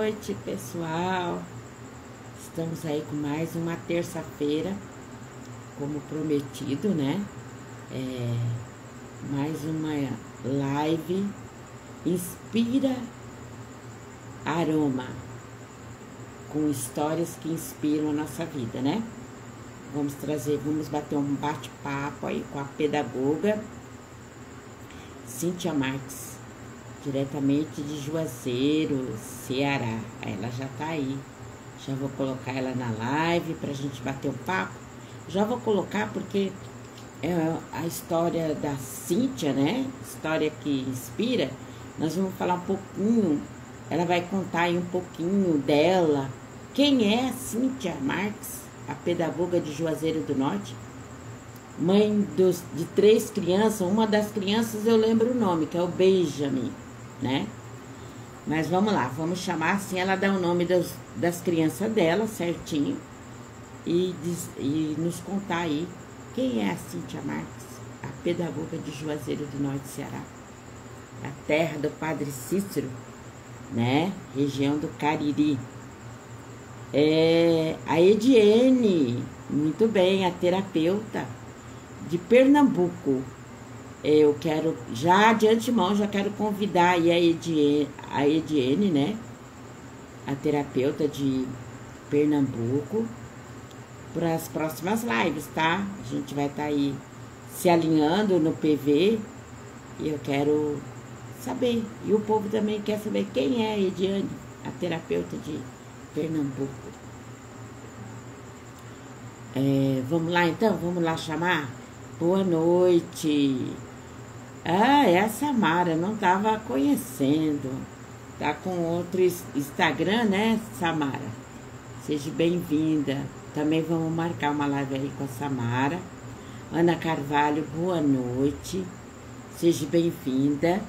noite, pessoal. Estamos aí com mais uma terça-feira, como prometido, né? Mais uma live Inspira Aroma, com histórias que inspiram a nossa vida, né? Vamos bater um bate-papo aí com a pedagoga Cíntia Marques, diretamente de Juazeiro, Ceará. Ela já tá aí. Já vou colocar ela na live pra gente bater um papo. Já vou colocar porque é a história da Cíntia, né? História que inspira. Nós vamos falar um pouquinho. Ela vai contar aí um pouquinho dela. Quem é a Cíntia Marques, a pedagoga de Juazeiro do Norte? Mãe de 3 crianças. Uma das crianças eu lembro o nome, que é o Benjamin, né? Mas vamos lá, vamos chamar assim, ela dá o nome das crianças dela, certinho, e nos contar aí quem é a Cíntia Marques, a pedagoga de Juazeiro do Norte, Ceará, a terra do Padre Cícero, né? Região do Cariri. A Ediene, muito bem, a terapeuta de Pernambuco. Eu quero, já de antemão, já quero convidar aí a Ediene, né? A terapeuta de Pernambuco, para as próximas lives, tá? A gente vai estar aí se alinhando no PV e eu quero saber. E o povo também quer saber quem é a Ediene, a terapeuta de Pernambuco. Vamos lá então? Vamos lá chamar? Boa noite. É a Samara, não estava conhecendo. Tá com outro Instagram, né, Samara? Seja bem-vinda. Também vamos marcar uma live aí com a Samara. Ana Carvalho, boa noite. Seja bem-vinda.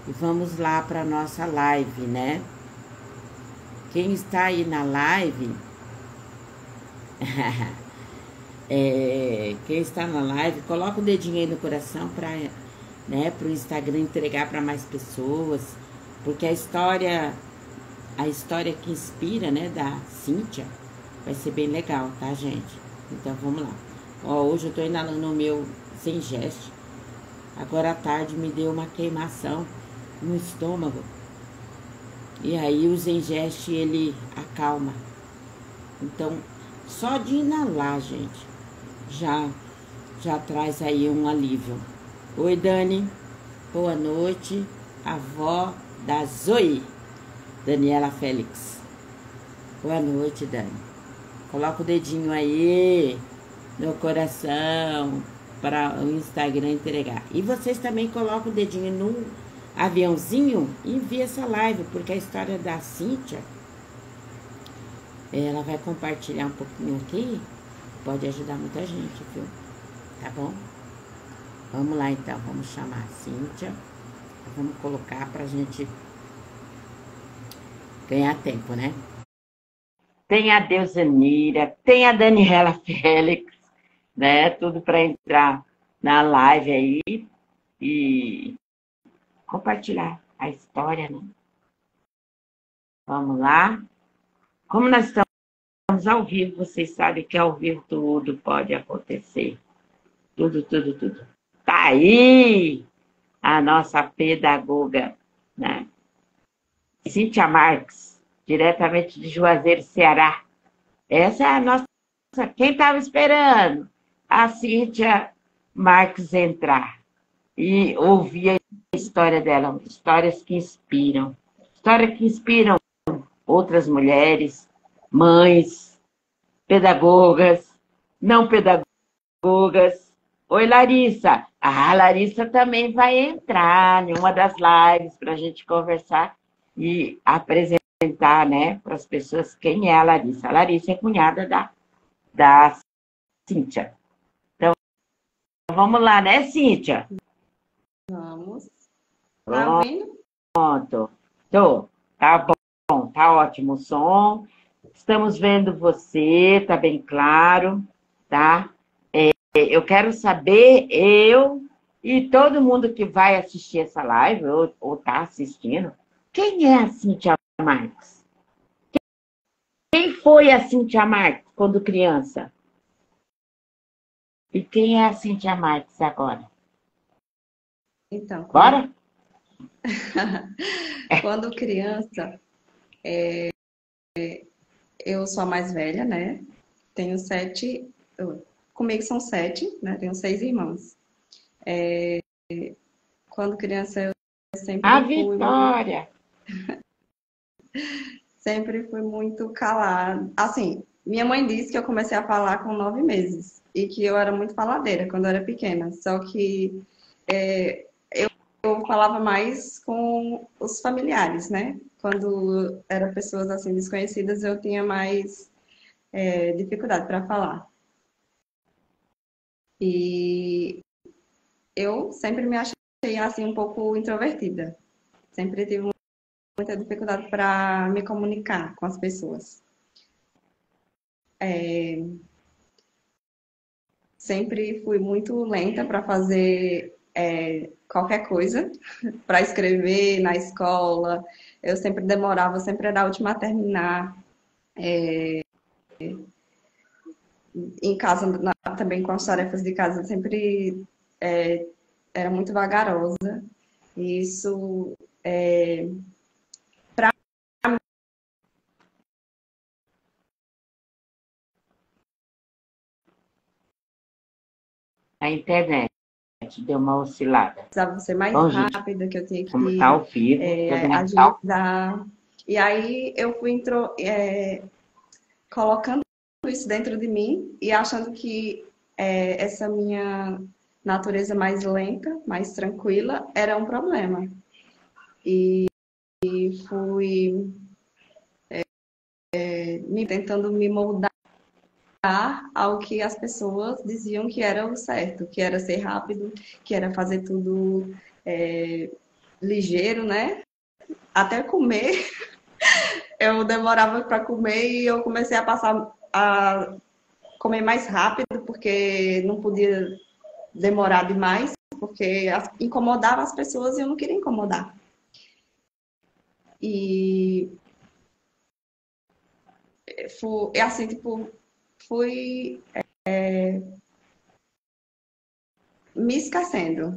E vamos lá para nossa live, né? Quem está aí na live... quem está na live, coloca o dedinho aí no coração para, né, para o Instagram entregar para mais pessoas, porque a história que inspira, né, da Cíntia, vai ser bem legal, tá, gente? Então vamos lá. Hoje eu tô inalando o meu Zengeste. Agora à tarde me deu uma queimação no estômago. E aí o Zengeste, ele acalma. Então, só de inalar, gente, já traz aí um alívio. Oi, Dani. Boa noite. Avó da Zoe, Daniela Félix. Boa noite, Dani. Coloca o dedinho aí no coração para o Instagram entregar. E vocês também colocam o dedinho no aviãozinho e envia essa live, porque a história da Cíntia, ela vai compartilhar um pouquinho aqui. Pode ajudar muita gente, viu? Tá bom? Vamos lá, então. Vamos chamar a Cíntia. Vamos colocar pra gente ganhar tempo, né? Tem a Deusanira, tem a Daniela Félix, né? Tudo para entrar na live aí e compartilhar a história, né? Vamos lá. Como nós estamos ao vivo, vocês sabem que ao vivo tudo pode acontecer. Tudo. Tá aí a nossa pedagoga, né? Cíntia Marques, diretamente de Juazeiro, Ceará. Essa é a nossa... Quem estava esperando a Cíntia Marques entrar e ouvir a história dela, histórias que inspiram. Histórias que inspiram outras mulheres, mães, pedagogas, não pedagogas. Oi, Larissa. A Larissa também vai entrar em uma das lives para a gente conversar e apresentar, né, para as pessoas quem é a Larissa. A Larissa é cunhada da Cíntia. Então, vamos lá, né, Cíntia? Vamos. Tá ouvindo? Pronto. Tá bom, tá ótimo o som. Estamos vendo você, tá bem claro, tá? Eu quero saber, eu e todo mundo que vai assistir essa live, ou tá assistindo, quem é a Cíntia Marques? Quem foi a Cíntia Marques quando criança? E quem é a Cíntia Marques agora? Então, Bora? quando criança, eu sou a mais velha, né? Tenho 7, comigo são 7, né? Tenho 6 irmãos. Quando criança, eu A sempre fui, Vitória! sempre fui muito calada. Assim, minha mãe disse que eu comecei a falar com 9 meses e que eu era muito faladeira quando eu era pequena. Só que eu falava mais com os familiares, né? Quando eram pessoas assim desconhecidas, eu tinha mais dificuldade para falar. E eu sempre me achei assim um pouco introvertida. Sempre tive muita dificuldade para me comunicar com as pessoas. Sempre fui muito lenta para fazer qualquer coisa, para escrever na escola. Eu sempre demorava, sempre era a última a terminar. Em casa, também com as tarefas de casa, sempre era muito vagarosa. E isso A internet deu uma oscilada. precisava ser mais Bom, gente, rápida, que eu tinha como tá que ao vivo, todo mundo tá. agilizar. E aí eu fui colocando isso dentro de mim e achando que essa minha natureza mais lenta, mais tranquila, era um problema. E fui tentando me moldar ao que as pessoas diziam que era o certo, que era ser rápido, que era fazer tudo ligeiro, né? Até comer, eu demorava para comer e eu comecei a passar a comer mais rápido, porque não podia demorar demais, porque incomodava as pessoas e eu não queria incomodar. E fui, assim, tipo, fui me esquecendo,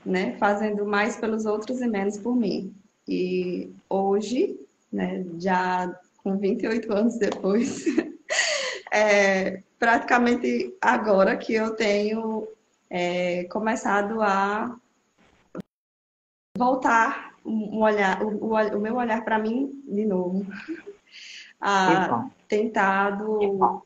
né? Fazendo mais pelos outros e menos por mim. E hoje, né, já com 28 anos depois, praticamente agora que eu tenho começado a voltar um olhar, o meu olhar para mim de novo, Que a bom. tentado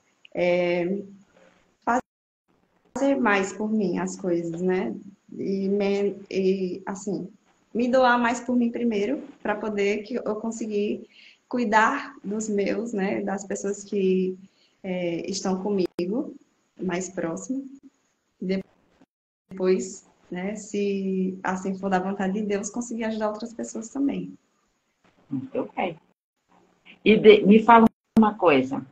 fazer mais por mim as coisas, né? E assim, me doar mais por mim primeiro, para poder que eu conseguir cuidar dos meus, né? Das pessoas que estão comigo, mais próximo. Depois, né? Se assim for da vontade de Deus, conseguir ajudar outras pessoas também. Muito bem. E me fala uma coisa.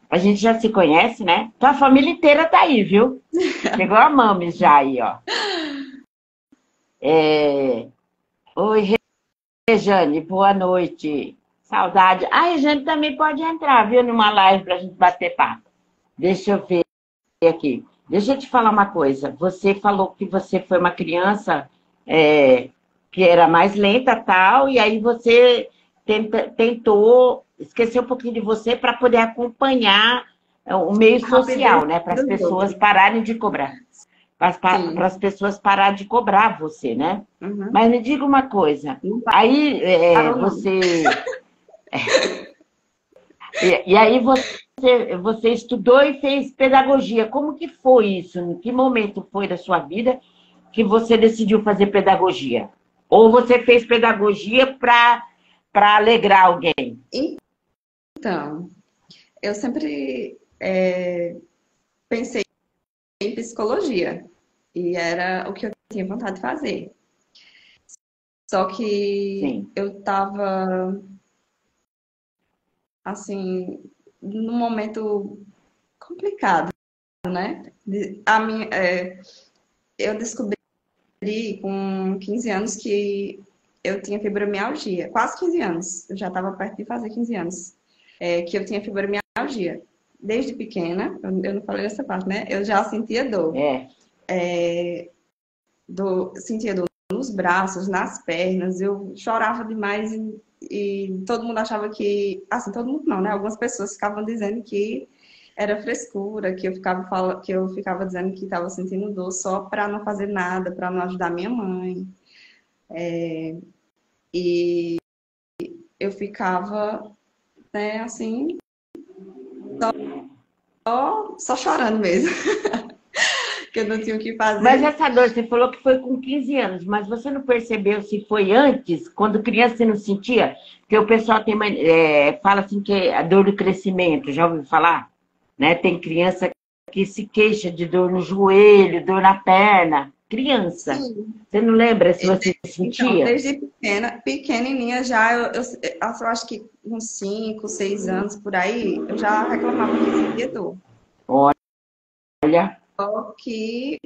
A gente já se conhece, né? Tua família inteira tá aí, viu? Chegou a Mames já aí, ó. Oi, Rejane, boa noite. Saudade. A Rejane também pode entrar, viu? Numa live pra gente bater papo. Deixa eu ver aqui. Deixa eu te falar uma coisa. Você falou que você foi uma criança que era mais lenta tal, e aí você tentou esquecer um pouquinho de você para poder acompanhar o meio A rapidez social, né? Para as dos pessoas outros. pararem de cobrar. Para Sim. as pessoas pararem de cobrar você, né? Uhum. Mas me diga uma coisa. Não Aí parou, não. você. E aí você estudou e fez pedagogia. Como que foi isso? Em que momento foi da sua vida que você decidiu fazer pedagogia? Ou você fez pedagogia para alegrar alguém? Então, eu sempre pensei em psicologia e era o que eu tinha vontade de fazer. Só que Sim. eu estava assim num momento complicado, né? Eu descobri com 15 anos que eu tinha fibromialgia, quase 15 anos. Eu já estava perto de fazer 15 anos. que eu tinha fibromialgia. Desde pequena, eu não falei essa parte, né? Eu já sentia dor. É. Sentia dor nos braços, nas pernas, eu chorava demais e todo mundo achava que, assim, todo mundo não, né? Algumas pessoas ficavam dizendo que era frescura, que eu ficava dizendo que estava sentindo dor só para não fazer nada, para não ajudar minha mãe. E eu ficava, né, assim, só chorando mesmo, que eu não tinha o que Mas fazer. essa dor, você falou que foi com 15 anos, mas você não percebeu se foi antes, quando criança você não sentia? Porque o pessoal fala assim que é a dor do crescimento, já ouviu falar? Né? Tem criança que se queixa de dor no joelho, dor na perna. Criança. Sim. Você não lembra se você Então, sentia? desde pequenininha já, eu acho que uns 5, 6 anos por aí, eu já reclamava que sentia dor. Olha, Só que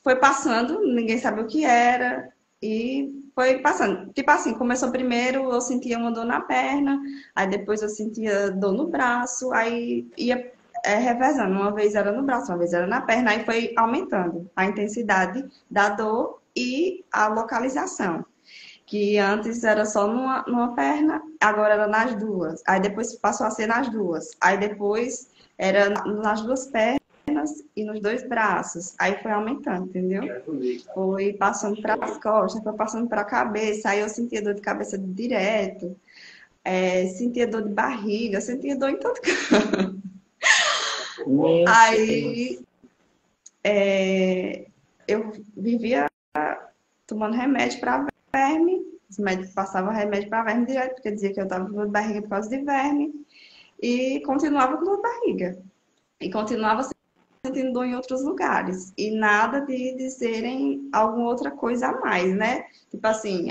foi passando, ninguém sabia o que era, e foi passando. Tipo assim, começou primeiro, eu sentia uma dor na perna, aí depois eu sentia dor no braço, aí ia revezando. Uma vez era no braço, uma vez era na perna, aí foi aumentando a intensidade da dor e a localização. Que antes era só numa perna, agora era nas duas. Aí depois passou a ser nas duas. Aí depois era nas duas pernas e nos dois braços. Aí foi aumentando, entendeu? Foi passando para as costas, foi passando para a cabeça. Aí eu sentia dor de cabeça direto, sentia dor de barriga, sentia dor em todo canto. meu Aí Deus. eu vivia tomando remédio para verme. Os médicos passavam remédio para verme direto, porque dizia que eu estava com dor de barriga por causa de verme. E continuava com dor de barriga. E continuava sentindo dor em outros lugares. E nada de dizerem alguma outra coisa a mais, né? Tipo assim,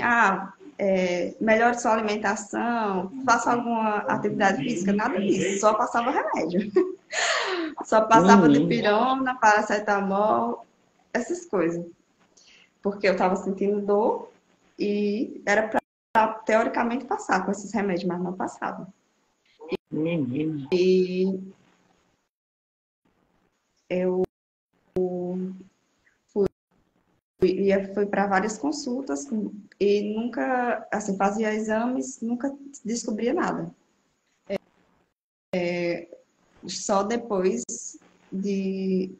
melhore sua alimentação, faça alguma atividade física, nada disso. Só passava remédio. Só passava de Menino. pirona, paracetamol, essas coisas. Porque eu estava sentindo dor e era para teoricamente passar com esses remédios, mas não passava. Menino. E eu fui para várias consultas e nunca, assim, fazia exames, nunca descobria nada. Só depois de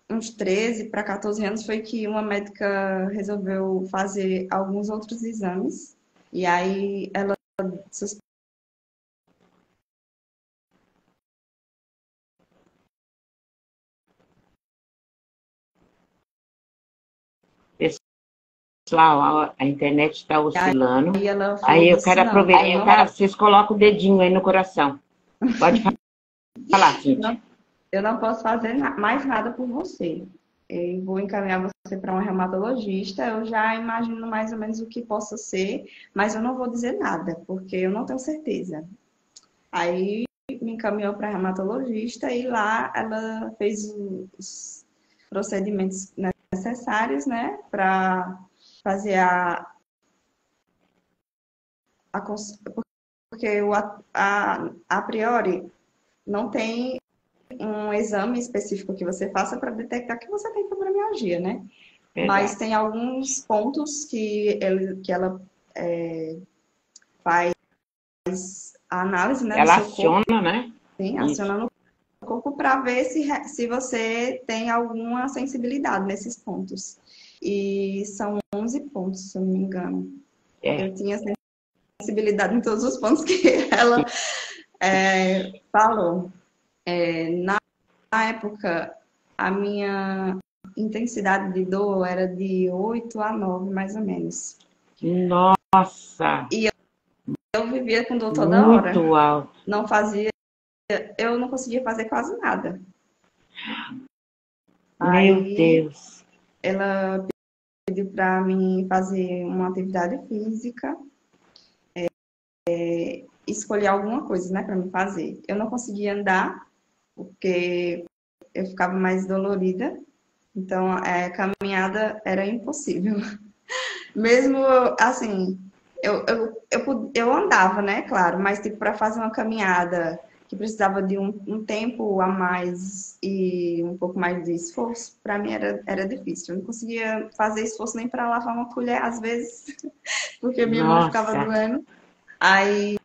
uns 13 para 14 anos foi que uma médica resolveu fazer alguns outros exames e aí ela Pessoal, a internet está oscilando. aí ela falou Aí eu disse quero não, aproveitar, vocês colocam o dedinho aí no coração. Pode falar, Cintia. não, eu não posso fazer mais nada por você. Eu vou encaminhar você para um reumatologista. Eu já imagino mais ou menos o que possa ser, mas eu não vou dizer nada, porque eu não tenho certeza. Aí me encaminhou para a reumatologista e lá ela fez os procedimentos necessários, né, para fazer porque a priori não tem um exame específico que você faça para detectar que você tem fibromialgia, né? Mas Verdade. tem alguns pontos que ela faz a análise, né, do Ela seu corpo, aciona, né? sim, Isso. acionando o corpo para ver se você tem alguma sensibilidade nesses pontos. E são 11 pontos, se eu não me engano. É. Eu tinha sensibilidade em todos os pontos que ela falou. Na época, a minha intensidade de dor era de 8 a 9, mais ou menos. Nossa, E eu vivia com dor toda hora. muito alto. Não fazia, eu não conseguia fazer quase nada. Meu Aí Deus. ela pediu para mim fazer uma atividade física, escolher alguma coisa, né, para me fazer. Eu não conseguia andar, porque eu ficava mais dolorida. Então, caminhada era impossível. Mesmo assim, eu andava, né? Claro, mas tipo, para fazer uma caminhada que precisava de um tempo a mais e um pouco mais de esforço, para mim era difícil. Eu não conseguia fazer esforço nem para lavar uma colher, às vezes, porque minha mão ficava Nossa, doendo. Aí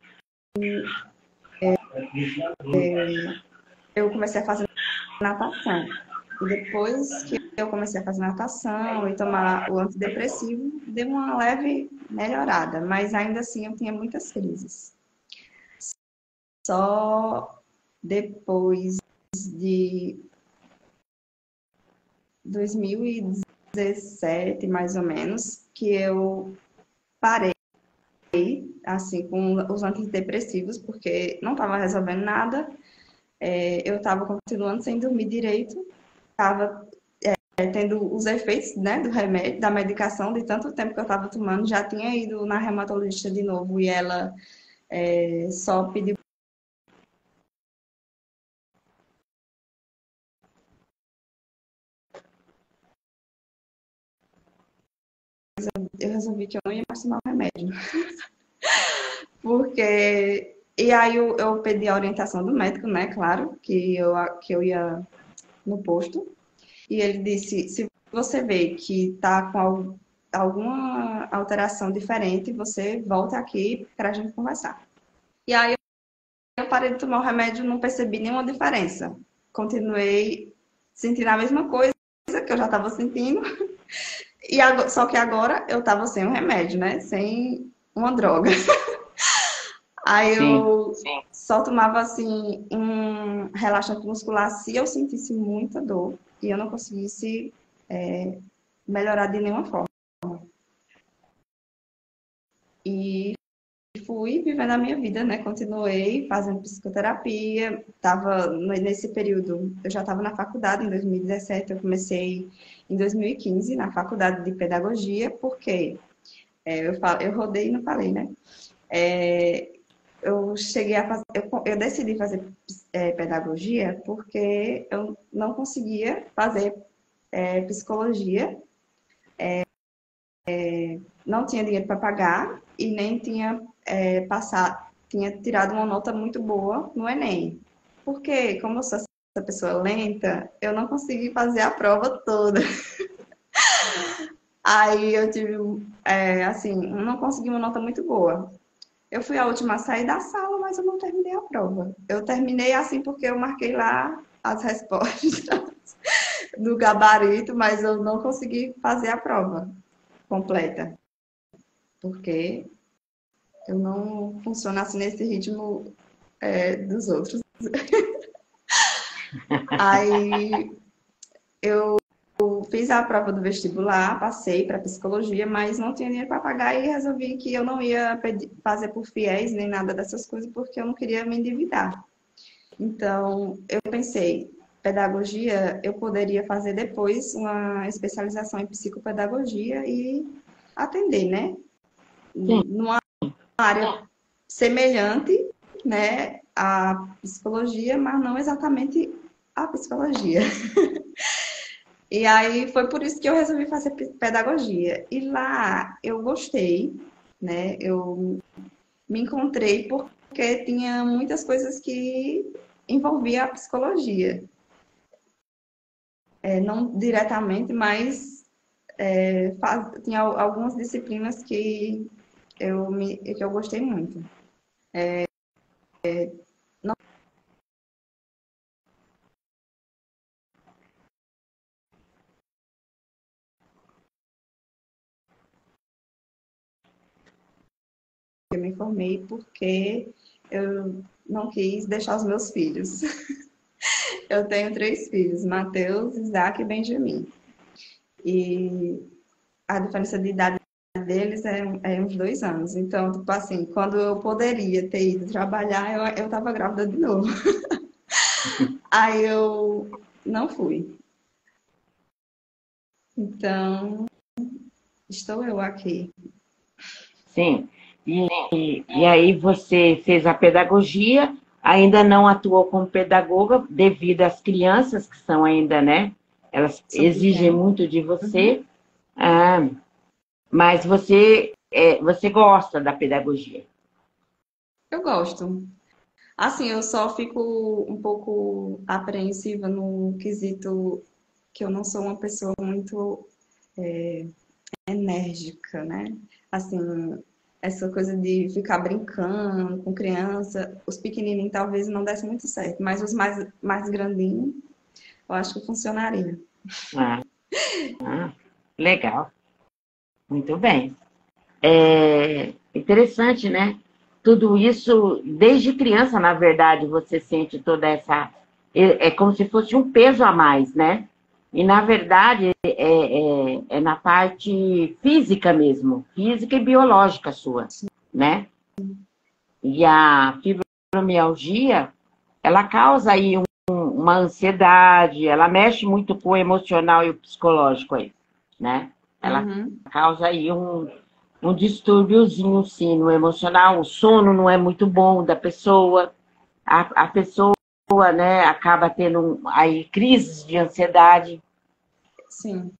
eu comecei a fazer natação. E depois que eu comecei a fazer natação e tomar o antidepressivo, deu uma leve melhorada, mas ainda assim eu tinha muitas crises. Só depois de 2017, mais ou menos, que eu parei, assim, com os antidepressivos, porque não estava resolvendo nada, eu estava continuando sem dormir direito, estava tendo os efeitos, né, do remédio, da medicação, de tanto tempo que eu estava tomando, já tinha ido na reumatologista de novo e ela só pediu. Eu resolvi que eu não ia mais tomar o remédio. Porque. E aí eu pedi a orientação do médico, né? Claro, que eu ia no posto. E ele disse: se você vê que tá com alguma alteração diferente, você volta aqui para a gente conversar. E aí eu parei de tomar o remédio, não percebi nenhuma diferença. Continuei sentindo a mesma coisa que eu já estava sentindo. Só que agora eu estava sem um remédio, né? Sem uma droga. Aí sim. eu só tomava assim um relaxante muscular se eu sentisse muita dor e eu não conseguisse melhorar de nenhuma forma. E fui vivendo a minha vida, né? Continuei fazendo psicoterapia. Tava nesse período, eu já estava na faculdade em 2017, eu comecei em 2015 na faculdade de pedagogia, porque eu rodei e não falei, né? Eu cheguei a fazer, eu decidi fazer pedagogia porque eu não conseguia fazer psicologia, não tinha dinheiro para pagar e nem tinha tinha tirado uma nota muito boa no Enem. Porque, como eu sou essa pessoa lenta, eu não consegui fazer a prova toda. Aí eu tive, assim, não consegui uma nota muito boa. Eu fui a última a sair da sala, mas eu não terminei a prova. Eu terminei assim porque eu marquei lá as respostas do gabarito, mas eu não consegui fazer a prova completa, porque eu não funciono assim nesse ritmo dos outros. Aí eu fiz a prova do vestibular, passei para psicologia, mas não tinha dinheiro para pagar e resolvi que eu não ia fazer por fiéis nem nada dessas coisas, porque eu não queria me endividar. Então, eu pensei, pedagogia, eu poderia fazer depois uma especialização em psicopedagogia e atender, né? Sim. Numa área semelhante, né, à psicologia, mas não exatamente a psicologia. E aí foi por isso que eu resolvi fazer pedagogia. E lá eu gostei, né? Eu me encontrei porque tinha muitas coisas que envolvia a psicologia. Não diretamente, mas tinha algumas disciplinas que eu gostei muito. Não eu me formei porque eu não quis deixar os meus filhos. Eu tenho 3 filhos, Mateus, Isaac e Benjamin. E a diferença de idade deles é uns 2 anos. Então, tipo assim, quando eu poderia ter ido trabalhar, eu tava grávida de novo. Aí eu não fui. Então, estou eu aqui. Sim. E aí você fez a pedagogia, ainda não atuou como pedagoga devido às crianças que são ainda, né? Elas Sou exigem pequena. muito de Uhum. você. Ah, mas você você gosta da pedagogia? Eu gosto. Assim, eu só fico um pouco apreensiva no quesito que eu não sou uma pessoa muito enérgica, né? Assim, essa coisa de ficar brincando com criança, os pequenininhos talvez não desse muito certo, mas os mais grandinhos, eu acho que funcionaria. Ah, legal, muito bem. É interessante, né? Tudo isso, desde criança, na verdade, você sente toda essa. É como se fosse um peso a mais, né? E, na verdade, é na parte física mesmo, física e biológica sua, né? E a fibromialgia, ela causa aí uma ansiedade, ela mexe muito com o emocional e o psicológico aí, né? Ela Uhum. causa aí um distúrbiozinho, sim, no emocional. O sono não é muito bom da pessoa. A pessoa, né, acaba tendo aí crises de ansiedade, Sim,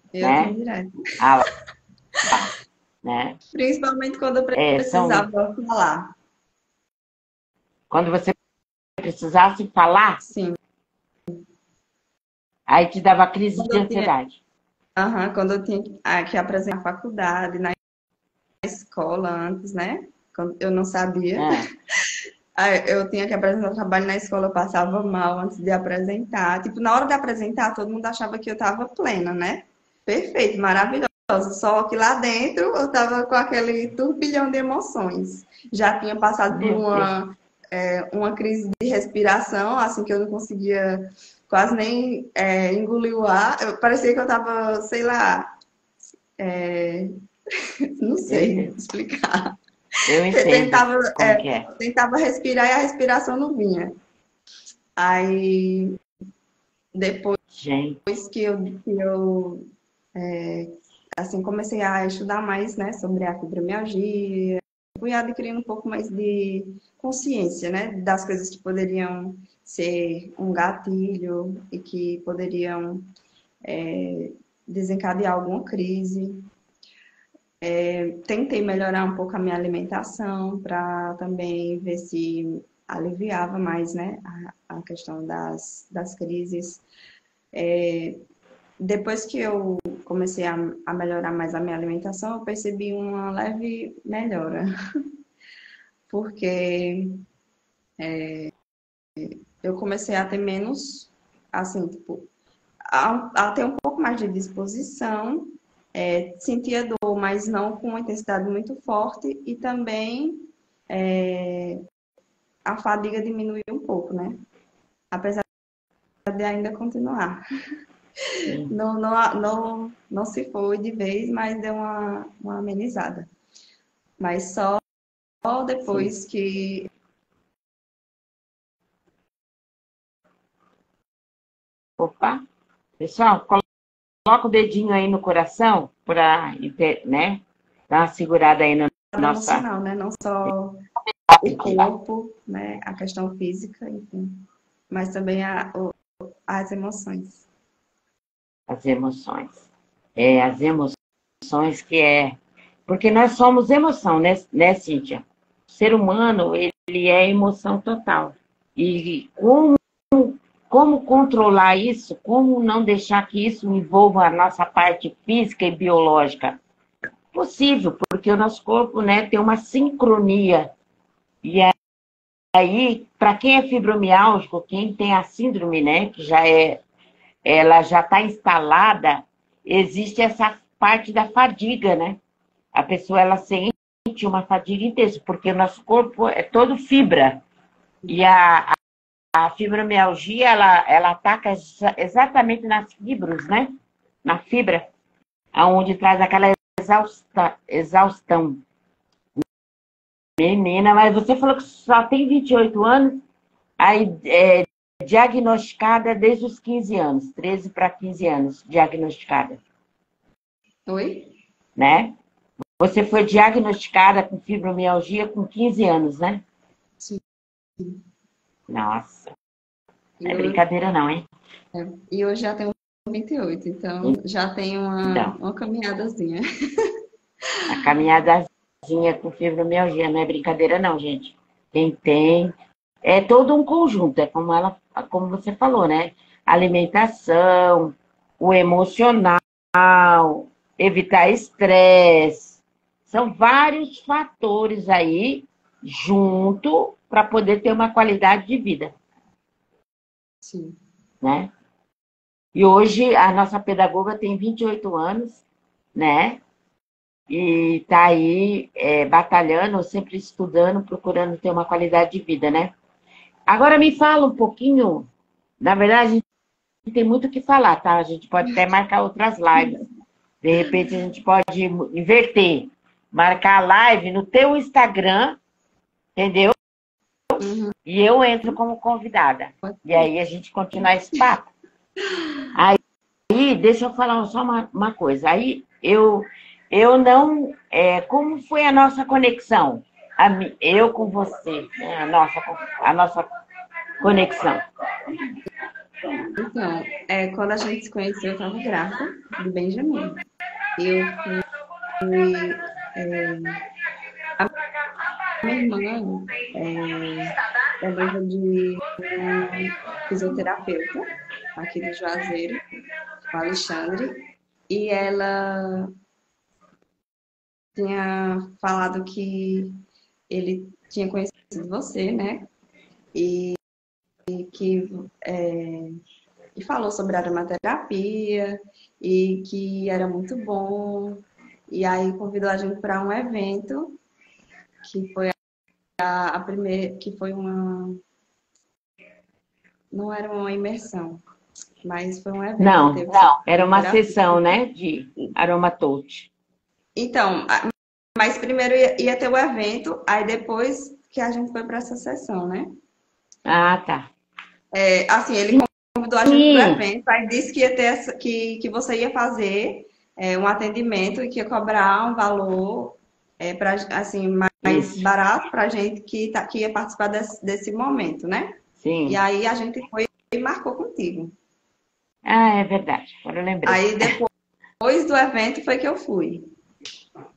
eu tenho né? direto. Ah, né? Principalmente quando eu São, precisava falar. quando você precisasse falar, Sim, aí te dava crise quando de eu tinha, ansiedade. quando eu tinha que apresentar na faculdade, na escola antes, né? Quando eu não sabia. Ah, Eu tinha que apresentar o trabalho na escola, eu passava mal antes de apresentar. Tipo, na hora de apresentar, todo mundo achava que eu estava plena, né? Perfeito, maravilhosa. Só que lá dentro eu estava com aquele turbilhão de emoções. Já tinha passado por meu Deus. uma crise de respiração, assim que eu não conseguia quase nem engolir o ar. Parecia que eu estava, sei lá, não Eu sei entendo. explicar. Eu Eu entendo tentava, como que é. tentava respirar e a respiração não vinha. Aí, depois Gente, que eu assim, comecei a estudar mais, né, sobre a fibromialgia, fui adquirindo um pouco mais de consciência, né, das coisas que poderiam ser um gatilho e que poderiam desencadear alguma crise. Tentei melhorar um pouco a minha alimentação para também ver se aliviava mais, né, a questão das crises. Depois que eu comecei a melhorar mais a minha alimentação, eu percebi uma leve melhora, porque eu comecei a ter menos, assim, tipo, a ter um pouco mais de disposição, sentia dor, mas não com uma intensidade muito forte, e também a fadiga diminuiu um pouco, né? Apesar de ainda continuar. sim, Não se foi de vez, mas deu uma amenizada. Mas só sim. depois que Opa, pessoal, coloca o dedinho aí no coração para, né, dar uma segurada aí na nossa emocional, né? Não só o aqui, corpo, né? A questão física, enfim, mas também as emoções. as emoções. As emoções que é. Porque nós somos emoção, né, Cíntia? O ser humano, ele é emoção total. E como controlar isso? Como não deixar que isso envolva a nossa parte física e biológica? Possível, porque o nosso corpo, né, tem uma sincronia. E aí, para quem é fibromialgico, quem tem a síndrome, né, que ela já está instalada, existe essa parte da fadiga, né? A pessoa, ela sente uma fadiga intensa, porque o nosso corpo é todo fibra. E a fibromialgia, ela ataca exatamente nas fibras, né? Na fibra, aonde traz aquela exaustão. Menina, mas você falou que só tem 28 anos, aí diagnosticada desde os 15 anos, 13 para 15 anos, diagnosticada, Oi? né? Você foi diagnosticada com fibromialgia com 15 anos, né? Sim. Nossa, E não é eu, brincadeira não, hein? e hoje já tenho 28, então já tenho Então, uma caminhadazinha. A caminhadazinha com fibromialgia não é brincadeira, não, gente. Quem tem, é todo um conjunto, é como você falou, né? Alimentação, o emocional, evitar estresse. São vários fatores aí junto para poder ter uma qualidade de vida, Sim. né? E hoje a nossa pedagoga tem 28 anos, né? E está aí batalhando, sempre estudando, procurando ter uma qualidade de vida, né? Agora me fala um pouquinho, na verdade, a gente tem muito o que falar, tá? A gente pode até marcar outras lives. De repente a gente pode inverter, marcar a live no teu Instagram, entendeu? Uhum. E eu entro como convidada. E aí a gente continua esse papo. Aí, deixa eu falar só uma coisa. Aí eu não. Como foi a nossa conexão? Eu com você, né? A nossa conexão. Então, quando a gente se conheceu, eu estava grávida do Benjamin. Eu fui. Minha irmã é noiva de uma fisioterapeuta aqui do Juazeiro, o Alexandre, e ela tinha falado que ele tinha conhecido você, né? E que e falou sobre aromaterapia e que era muito bom. E aí convidou a gente para um evento que foi a primeira, que foi uma, não era uma imersão, mas foi um evento que Não, teve era uma terapia. sessão, né, de aromatouch. Então, mas primeiro ia ter o evento, aí depois que a gente foi para essa sessão, né? Ah, tá. Assim, ele convidou a gente para o Sim, evento, aí disse que ia ter que você ia fazer um atendimento e que ia cobrar um valor assim, mais isso. barato para a gente que ia participar desse momento, né? E Sim. aí a gente foi e marcou contigo. Ah, é verdade. Agora eu lembrei. Aí depois do evento foi que eu fui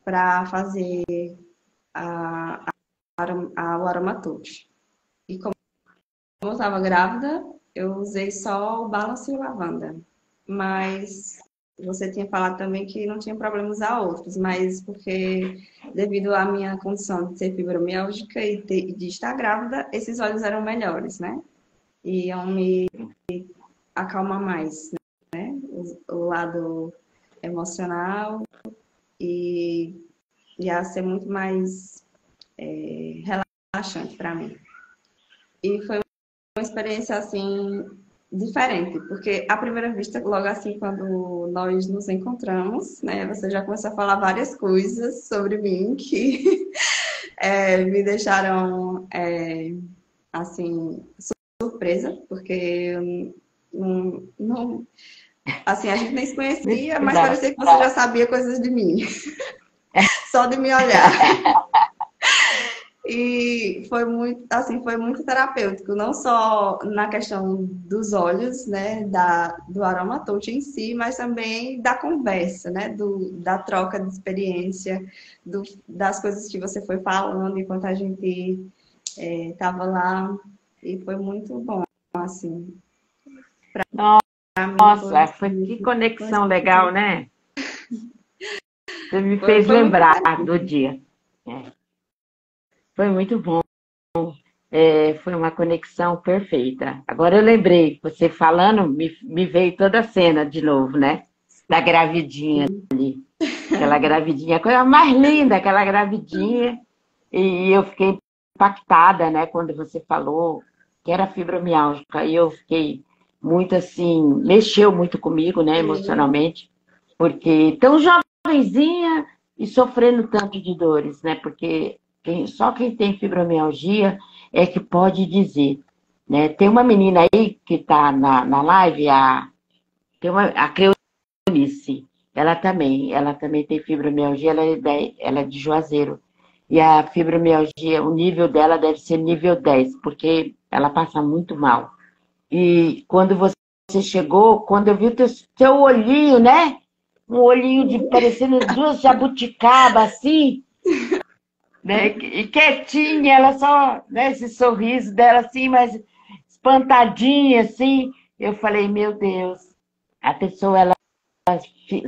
para fazer a, o aromatouch. E como eu estava grávida, eu usei só o Balance e lavanda. Mas você tinha falado também que não tinha problema usar outros, mas porque devido à minha condição de ser fibromialgica e de estar grávida, esses óleos eram melhores, né? E iam me acalmar mais, né? O lado emocional e ia ser muito mais relaxante para mim. E foi uma experiência assim diferente, porque à primeira vista, logo assim, quando nós nos encontramos, né, você já começou a falar várias coisas sobre mim que me deixaram assim surpresa, porque eu não, assim, a gente nem se Não conhecia, mas esperava. parecia que você já sabia coisas de mim, só de me olhar. E foi muito, assim, foi muito terapêutico, não só na questão dos olhos, né, do aromatouch em si, mas também da conversa, né, da troca de experiência, das coisas que você foi falando enquanto a gente estava lá, e foi muito bom, assim, para mim Nossa, que conexão legal, né? Você me fez foi muito lembrar diferente. do dia. É, foi muito bom. Foi uma conexão perfeita. Agora eu lembrei, você falando, me veio toda a cena de novo, né? Da gravidinha ali. Aquela gravidinha, a coisa mais linda, aquela gravidinha. E eu fiquei impactada, né, quando você falou que era fibromialgia. E eu fiquei muito assim, mexeu muito comigo, né, emocionalmente, porque tão jovenzinha e sofrendo tanto de dores, né? Porque só quem tem fibromialgia é que pode dizer, né? Tem uma menina aí que está na live, a Cleonice, ela também tem fibromialgia, ela é de Juazeiro. E a fibromialgia, o nível dela deve ser nível 10 porque ela passa muito mal. E quando você chegou, quando eu vi o teu olhinho, né? um olhinho de parecendo duas jabuticaba, assim, né? E quietinha, ela só, né, esse sorriso dela assim, mas espantadinha, assim. Eu falei, meu Deus, a pessoa, ela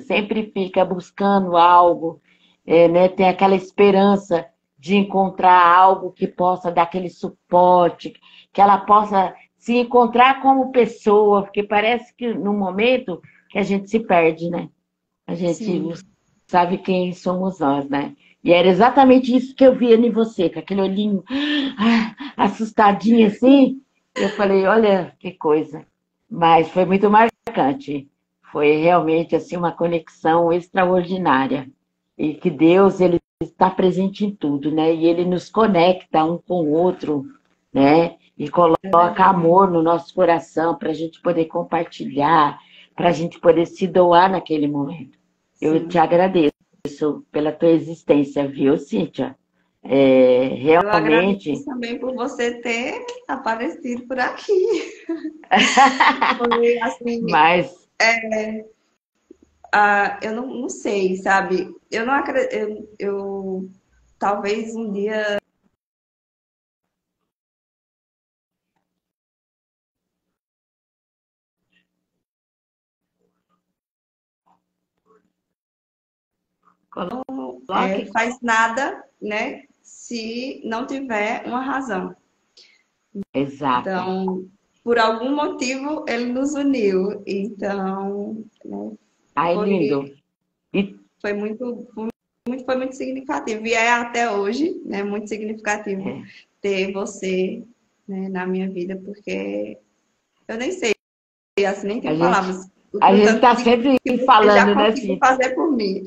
sempre fica buscando algo, né? Tem aquela esperança de encontrar algo que possa dar aquele suporte, que ela possa se encontrar como pessoa, porque parece que no momento que a gente se perde, né? A gente não Sim. sabe quem somos nós, né? E era exatamente isso que eu via em você, com aquele olhinho assustadinho assim. Eu falei, olha que coisa. Mas foi muito marcante. Foi realmente assim uma conexão extraordinária. E que Deus, ele está presente em tudo, né? E ele nos conecta um com o outro, né? E É coloca verdade. amor no nosso coração para a gente poder compartilhar, para a gente poder se doar naquele momento. Eu te Sim. agradeço pela tua existência, viu, Cíntia? Eu agradeço Realmente. também por você ter aparecido por aqui. Foi assim, Mas, eu não sei, sabe? Eu não acredito, eu talvez um dia coloque. faz nada, né? Se não tiver uma razão. Exato. Então, por algum motivo, ele nos uniu. Então, né, Ai, lindo. foi, E, foi foi muito significativo. E é até hoje, né, muito significativo é, ter você, né, na minha vida, porque eu nem sei, assim, nem a tenho gente palavras, o a gente tanto está de sempre que você já falando, né, conseguiu Cíntia? fazer por mim.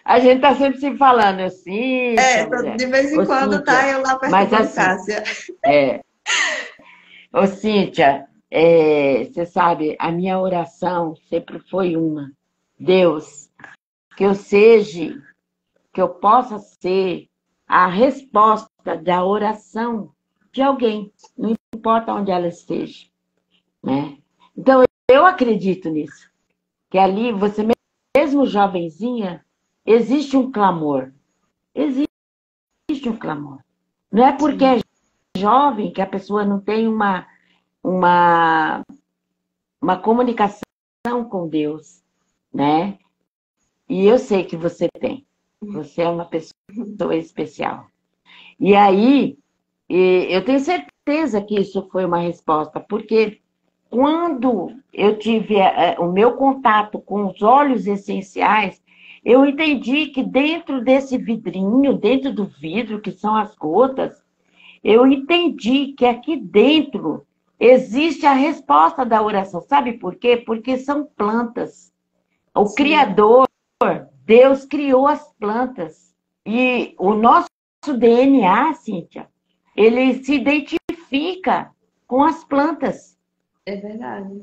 A gente está sempre se falando, Cíntia, De mulher. vez Ô, em quando tá Cíntia. eu lá Mas perturbando assim, Cássia. é, ô, Cíntia, você sabe, a minha oração sempre foi uma. Deus, que eu seja, que eu possa ser a resposta da oração de alguém, não importa onde ela esteja, né? Então, eu acredito nisso, que ali, você mesmo jovenzinha, existe um clamor, existe um clamor. Não é porque Sim, é jovem que a pessoa não tem uma, uma comunicação com Deus, né? E eu sei que você tem. Você é uma pessoa especial. E aí, eu tenho certeza que isso foi uma resposta, porque quando eu tive o meu contato com os óleos essenciais, eu entendi que dentro desse vidrinho, dentro do vidro, que são as gotas, eu entendi que aqui dentro existe a resposta da oração. Sabe por quê? Porque são plantas. O sim, Criador, Deus criou as plantas. E o nosso DNA, Cíntia, ele se identifica com as plantas, é verdade.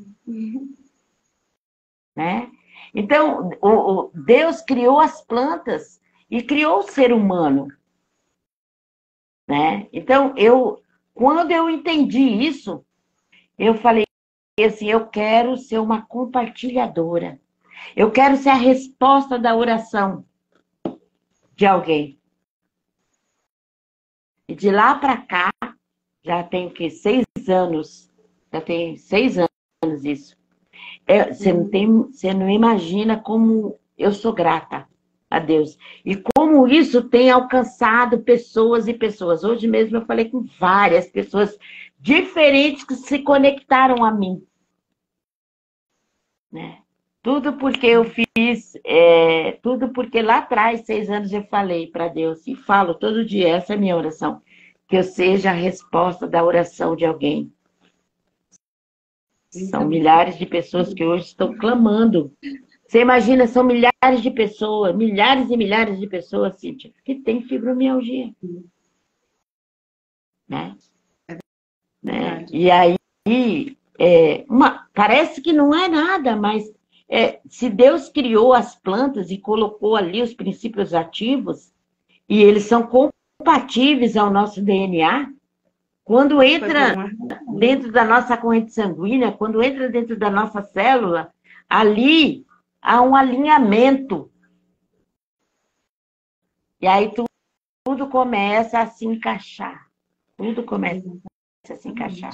né? Então, Deus criou as plantas e criou o ser humano, né? Então, quando eu entendi isso, eu falei assim, eu quero ser uma compartilhadora. Eu quero ser a resposta da oração de alguém. E de lá para cá, já tem o quê? 6 anos. Já tem 6 anos isso. Você não imagina como eu sou grata a Deus. E como isso tem alcançado pessoas e pessoas. Hoje mesmo eu falei com várias pessoas diferentes que se conectaram a mim, né? Tudo porque eu fiz, tudo porque lá atrás, 6 anos, eu falei para Deus, e falo todo dia, essa é a minha oração, que eu seja a resposta da oração de alguém. São Então, milhares de pessoas que hoje estão clamando. Você imagina, são milhares de pessoas, milhares e milhares de pessoas, Cíntia, que têm fibromialgia, né? Né? verdade. E aí, parece que não é nada, mas se Deus criou as plantas e colocou ali os princípios ativos, e eles são compatíveis ao nosso DNA, quando Foi por entra uma razão. dentro da nossa corrente sanguínea, quando entra dentro da nossa célula, ali há um alinhamento. E aí tudo começa a se encaixar. Tudo começa a se encaixar.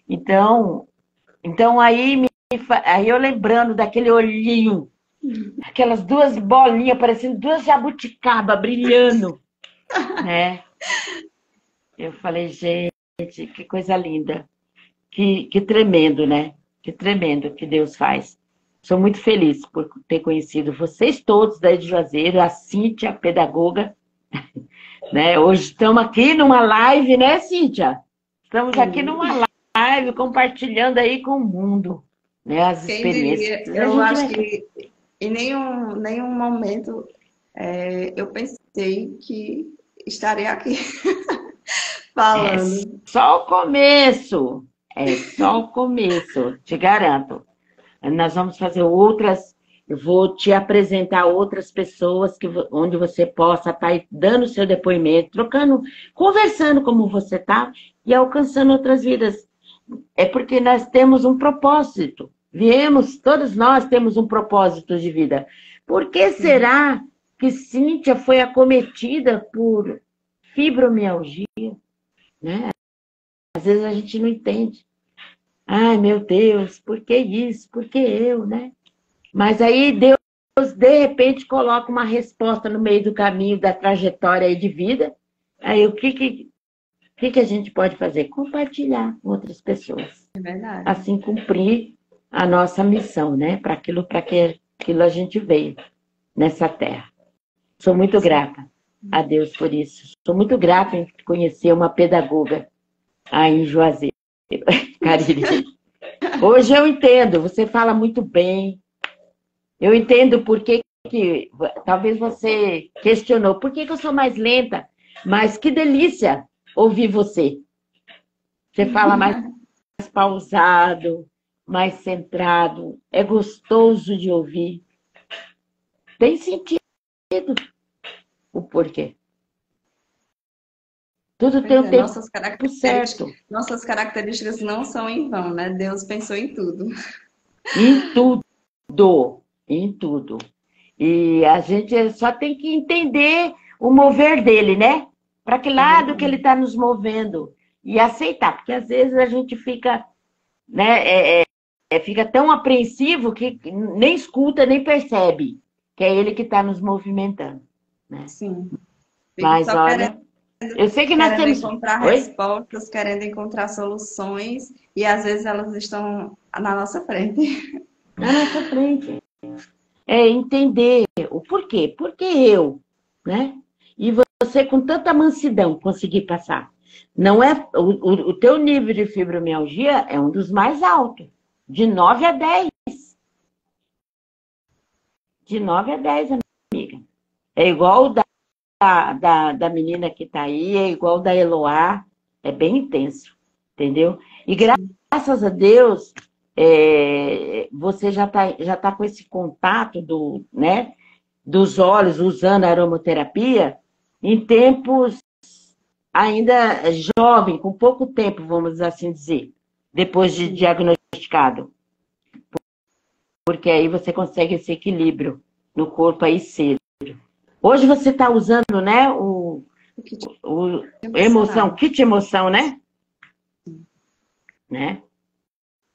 Então aí eu lembrando daquele olhinho, aquelas duas bolinhas parecendo duas jabuticaba brilhando, né? Eu falei, gente, que coisa linda. Que tremendo, né? Que tremendo que Deus faz. Sou muito feliz por ter conhecido vocês todos daí de Juazeiro, a Cíntia, a pedagoga, né? Hoje estamos aqui numa live, né, Cíntia? Estamos aqui numa live compartilhando aí com o mundo, né? As Quem diria? experiências. Eu acho que em nenhum momento eu pensei que estaria aqui falando. Só o começo. É só o começo, te garanto. Nós vamos fazer outras, eu vou te apresentar outras pessoas onde você possa estar dando seu depoimento, trocando, conversando como você está e alcançando outras vidas. É porque nós temos um propósito. Todos nós temos um propósito de vida. Por que será que Cíntia foi acometida por fibromialgia? Né? Às vezes a gente não entende. Ai, meu Deus, por que isso? Por que eu, né? Mas aí Deus, de repente, coloca uma resposta no meio do caminho da trajetória aí de vida. Aí o que a gente pode fazer? Compartilhar com outras pessoas. É verdade. Assim, cumprir a nossa missão, né? Para aquilo a gente veio nessa terra. Sou muito grata a Deus por isso. Sou muito grata em conhecer uma pedagoga aí em Juazeiro, Cariri. Hoje eu entendo, você fala muito bem. Eu entendo por que talvez você questionou, por que eu sou mais lenta? Mas que delícia ouvir você. Você fala mais pausado, mais centrado, é gostoso de ouvir. Tem sentido o porquê. Tudo tem o tempo certo. Nossas características não são em vão, né? Deus pensou em tudo. Em tudo. E a gente só tem que entender o mover dele, né? Para que lado que ele está nos movendo. E aceitar, porque às vezes a gente fica, né, fica tão apreensivo que nem escuta, nem percebe que é ele que está nos movimentando. Né? Sim. Mas olha, eu sei que nós temos encontrar respostas, querendo encontrar soluções, e às vezes elas estão na nossa frente. Na nossa frente. É entender o porquê. Por que eu? Né? E você, com tanta mansidão, conseguir passar. Não é o teu nível de fibromialgia é um dos mais altos. De 9 a 10. De 9 a 10, amiga. É igual o da menina que está aí, é igual o da Eloá. É bem intenso. Entendeu? E graças a Deus, você já tá com esse contato né, dos olhos, usando a aromaterapia, em tempos ainda jovem, com pouco tempo, vamos assim dizer, depois de diagnosticado. Porque aí você consegue esse equilíbrio no corpo aí cedo. Hoje você está usando, né, o kit emoção, né?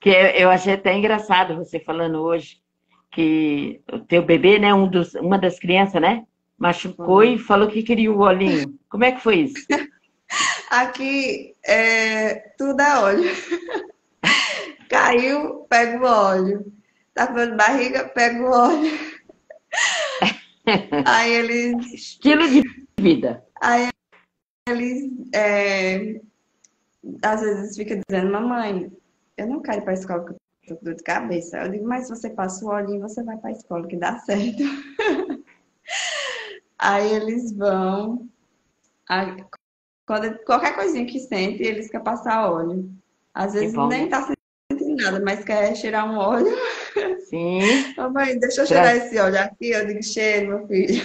Que eu achei até engraçado você falando hoje que o teu bebê, né, uma das crianças, né, machucou e falou que queria o olhinho. Como é que foi isso? Aqui tudo é óleo. Caiu, pega o óleo. Tá com dor de barriga, pega o óleo. Aí eles... Estilo de vida. Aí eles às vezes ficam dizendo, mamãe, eu não quero ir para a escola porque eu tô com dor de cabeça. Eu digo, mas se você passa o olhinho, você vai para a escola, que dá certo. Aí eles vão. Aí, qualquer coisinha que sente, eles querem passar óleo. Às vezes nem tá sentindo nada, mas quer cheirar um óleo. Sim. Mamãe, deixa eu cheirar esse óleo aqui. Eu digo, cheiro, meu filho.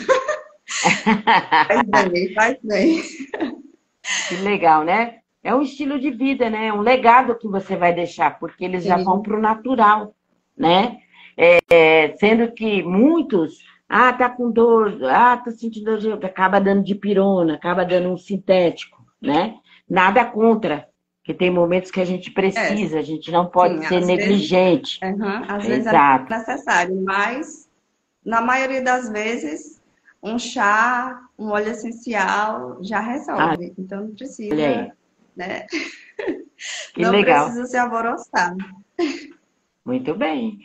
Faz bem. Que legal, né? É um estilo de vida, né? É um legado que você vai deixar, porque eles já vão para o natural, né? Sendo que muitos, tá com dor, tá sentindo dor, acaba dando dipirona, acaba dando um sintético, né? Nada contra, que tem momentos que a gente É, precisa, a gente não pode sim, ser negligente. às vezes é Exato. necessário, mas na maioria das vezes um chá, um óleo essencial já Ah, resolve. Então não olha precisa, aí, né? que Não legal. precisa se alvoroçar. Muito bem.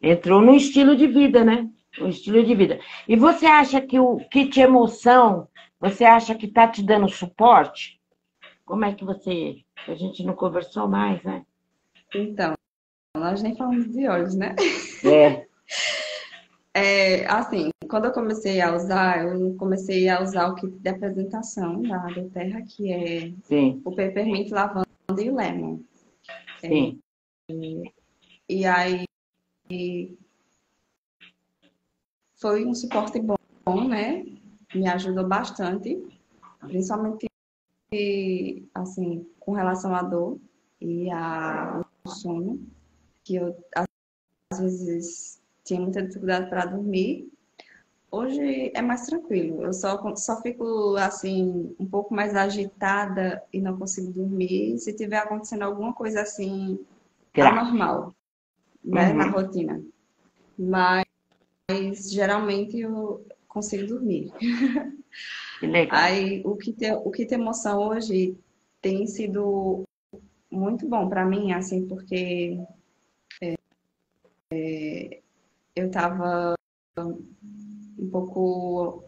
Entrou no estilo de vida, né? Um estilo de vida. E você acha que o kit emoção, você acha que tá te dando suporte? Como é que você. A gente não conversou mais, né? Então, nós nem falamos de olhos, né? É, É, assim, quando eu comecei a usar o kit de apresentação da Terra, que é sim, o peppermint, lavanda e o lemon. sim. E aí foi um suporte bom, né? Me ajudou bastante, principalmente assim, com relação à dor e ao sono, que eu às vezes tinha muita dificuldade para dormir. Hoje é mais tranquilo. Eu só fico assim um pouco mais agitada e não consigo dormir se tiver acontecendo alguma coisa assim Grave. anormal, né, na Uhum, rotina. Mas geralmente eu consigo dormir. que legal. Aí o que tem emoção hoje tem sido muito bom para mim, assim, porque eu estava um pouco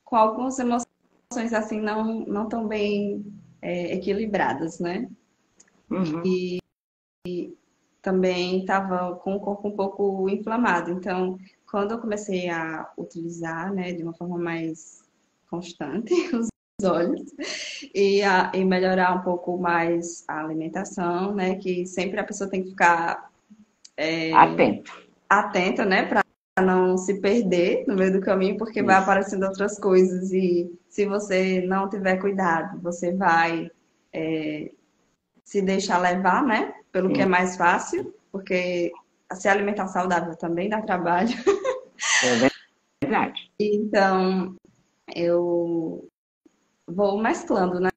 com algumas emoções assim não tão bem equilibradas, né? Uhum, Também estava com o corpo um pouco inflamado. Então, quando eu comecei a utilizar, né, de uma forma mais constante os olhos e melhorar um pouco mais a alimentação, né, que sempre a pessoa tem que ficar atento. atenta, né, para não se perder no meio do caminho, porque vai Isso. aparecendo outras coisas e se você não tiver cuidado, você vai se deixar levar, né, pelo que é Sim, mais fácil, porque se alimentar saudável também dá trabalho. é verdade. Então, eu vou mesclando, né,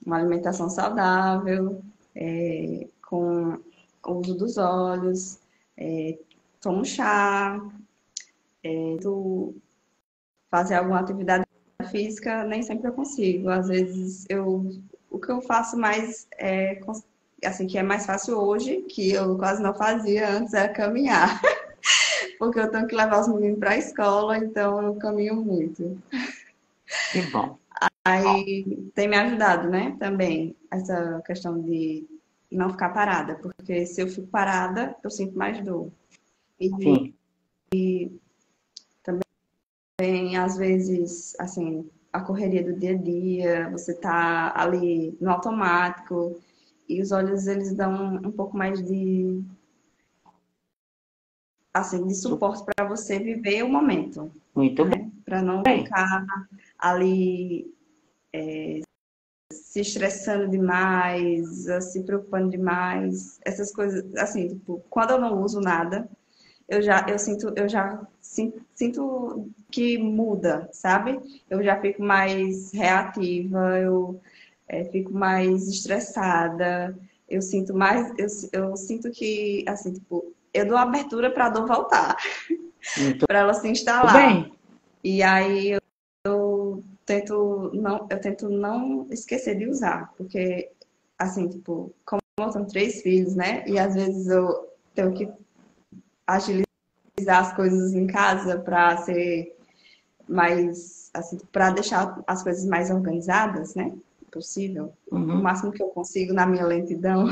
uma alimentação saudável, com o uso dos olhos, tomo chá, fazer alguma atividade física, nem sempre eu consigo. Às vezes o que eu faço mais assim que é mais fácil hoje, que eu quase não fazia antes, é caminhar, porque eu tenho que levar os meninos para a escola, então eu caminho muito. Que bom. Aí tem me ajudado, né? Também essa questão de não ficar parada, porque se eu fico parada, eu sinto mais dor. E Sim. tem, às vezes, assim, a correria do dia a dia, você tá ali no automático, e os olhos, eles dão um pouco mais de, assim, de Su- suporte para você viver o momento, Muito né? Para não bem. ficar ali se estressando demais, se preocupando demais, essas coisas, assim, tipo, quando eu não uso nada, eu já sinto que muda, sabe? Eu já fico mais reativa, eu fico mais estressada, eu sinto que, assim, tipo, eu dou abertura para a dor voltar, Muito para ela se instalar. bem. E aí eu tento não esquecer de usar, porque, assim, tipo, como eu tenho 3 filhos, né? E às vezes eu tenho que agilizar as coisas em casa para ser mais, assim, para deixar as coisas mais organizadas, né? Possível. O Uhum. máximo que eu consigo na minha lentidão.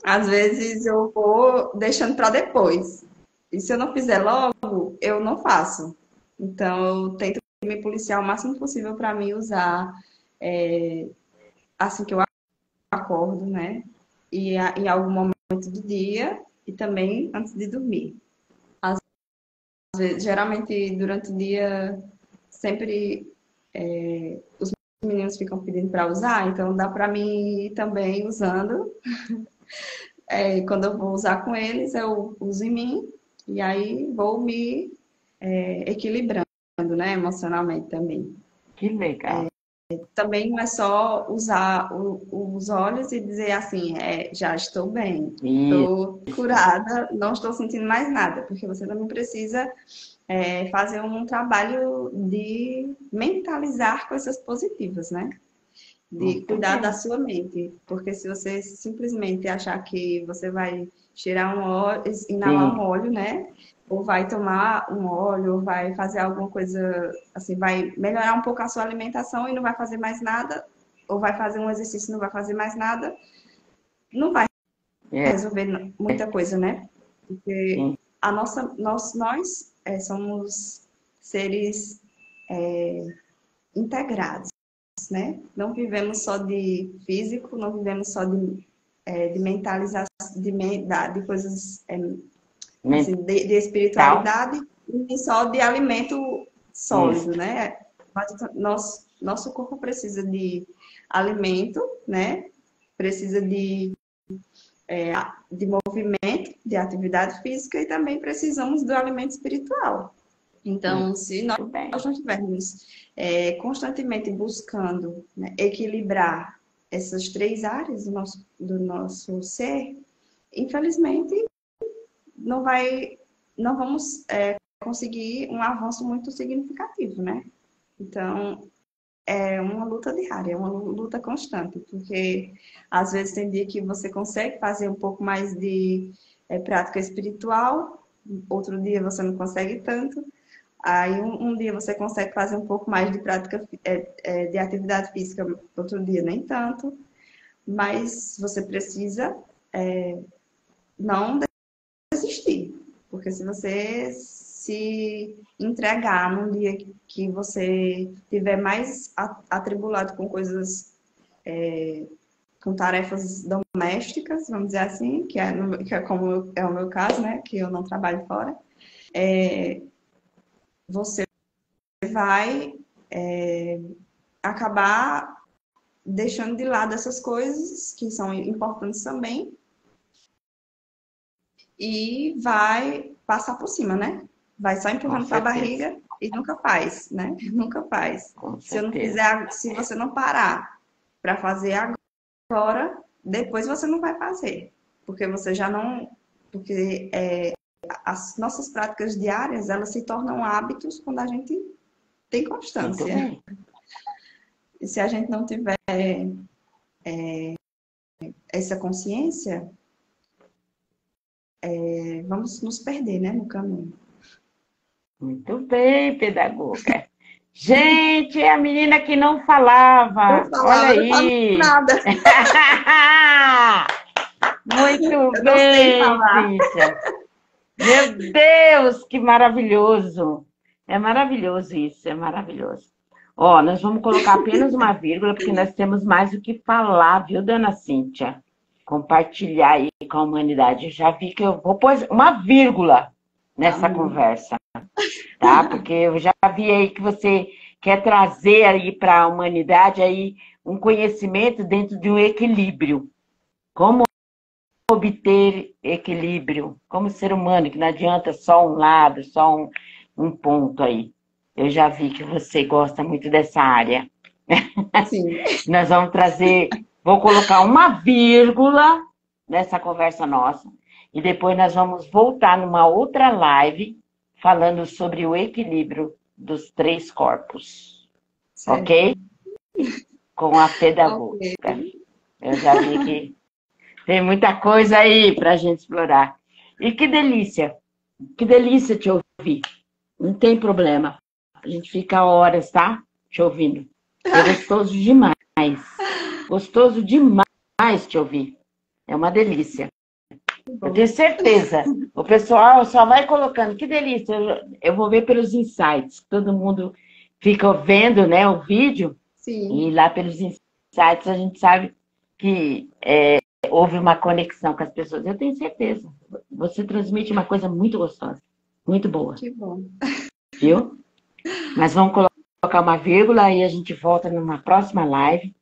Às vezes eu vou deixando para depois. E se eu não fizer logo, eu não faço. Então eu tento me policiar o máximo possível para mim usar assim que eu acordo, né? E em algum momento do dia e também antes de dormir. Geralmente durante o dia sempre os meninos ficam pedindo para usar, então dá para mim ir também usando quando eu vou usar com eles, eu uso em mim e aí vou me equilibrando, né, emocionalmente também. Que legal. Também não é só usar os olhos e dizer assim, já estou bem, estou Isso. curada, não estou sentindo mais nada, porque você também precisa fazer um trabalho de mentalizar coisas positivas, né? De Muito cuidar da bem. sua mente, porque se você simplesmente achar que você vai tirar um óleo, inalar um Sim. óleo, né? Ou vai tomar um óleo, ou vai fazer alguma coisa, assim, vai melhorar um pouco a sua alimentação e não vai fazer mais nada, ou vai fazer um exercício e não vai fazer mais nada, não vai É, resolver muita coisa, né? Porque sim. nós somos seres integrados, né? Não vivemos só de físico, não vivemos só de mentalização, de coisas assim, de Mental. espiritualidade, e nem só de alimento Isso. sólido, né? Nosso corpo precisa de alimento, né? Precisa de movimento, de atividade física e também precisamos do alimento espiritual. Então, se nós Muito bem. não estivermos constantemente buscando, né, equilibrar essas três áreas do nosso ser, infelizmente não vamos conseguir um avanço muito significativo, né? Então, é uma luta diária, é uma luta constante, porque às vezes tem dia que você consegue fazer um pouco mais de prática espiritual, outro dia você não consegue tanto. Aí um dia você consegue fazer um pouco mais de prática de atividade física, outro dia nem tanto, mas você precisa não desistir, porque se você se entregar num dia que você tiver mais atribulado com coisas, com tarefas domésticas, vamos dizer assim, que é como é o meu caso, né, que eu não trabalho fora, você vai acabar deixando de lado essas coisas que são importantes também e vai passar por cima, né? Vai só Com empurrando com a certeza. barriga e nunca faz, né? Nunca faz. Com Se eu não certeza. fizer, se você não parar para fazer agora, depois você não vai fazer, porque você já não, porque as nossas práticas diárias elas se tornam hábitos quando a gente tem Muito constância. bem. E se a gente não tiver essa consciência, vamos nos perder, né, no caminho. Muito bem, pedagoga. Gente, é a menina que não Eu falava. Olha falava, não falo aí. nada, Muito eu não sei bem, falar. Cíntia. Meu Deus, que maravilhoso. É maravilhoso isso, é maravilhoso. Ó, nós vamos colocar apenas uma vírgula, porque nós temos mais o que falar, viu, dona Cíntia? Compartilhar aí com a humanidade. Eu já vi que eu vou pôr uma vírgula nessa Amém. conversa, tá? Porque eu já vi aí que você quer trazer aí para a humanidade aí um conhecimento dentro de um equilíbrio. Como obter equilíbrio, como ser humano, que não adianta só um lado, só um ponto aí. Eu já vi que você gosta muito dessa área. Sim. Nós vamos trazer, vou colocar uma vírgula nessa conversa nossa, e depois nós vamos voltar numa outra live falando sobre o equilíbrio dos três corpos, Certo. ok? Com a Ok. pedagoga. Eu já vi que tem muita coisa aí para a gente explorar. E que delícia te ouvir. Não tem problema. A gente fica horas, tá? Te ouvindo. É gostoso demais. Gostoso demais te ouvir. É uma delícia. Eu tenho Bom. certeza. O pessoal só vai colocando. Que delícia. Eu vou ver pelos insights. Todo mundo fica vendo, né, o vídeo. E Sim. lá pelos insights a gente sabe que houve uma conexão com as pessoas. Eu tenho certeza. Você transmite uma coisa muito gostosa, muito boa, Que bom. viu? Mas vamos colocar uma vírgula e a gente volta numa próxima live.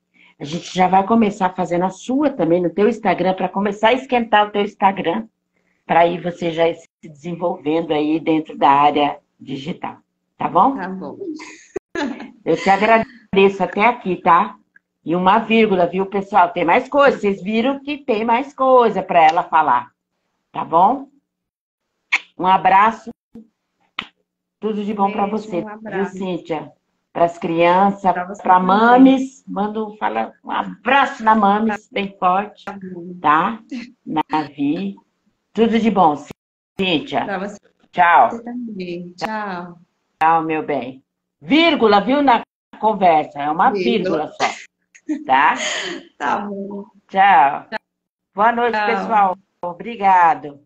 A gente já vai começar fazendo a sua também no teu Instagram, para começar a esquentar o teu Instagram, para aí você já ir se desenvolvendo aí dentro da área digital. Tá bom? Tá bom. Eu te agradeço até aqui, tá? E uma vírgula, viu, pessoal? Tem mais coisa. Vocês viram que tem mais coisa para ela falar. Tá bom? Um abraço. Tudo de bom para Beijo, você, um viu, abraço. Cíntia? Para as crianças, Pra você para também. mames. Fala um abraço na mames, bem forte, Tá bom. tá? Navi. Tudo de bom, Cíntia. Pra você Tchau. também. Tchau. Tchau, meu bem. Vírgula, viu, na conversa. É uma Vírgula. vírgula só, tá? Tá bom. Tchau. Boa noite, Tchau. pessoal. Obrigado.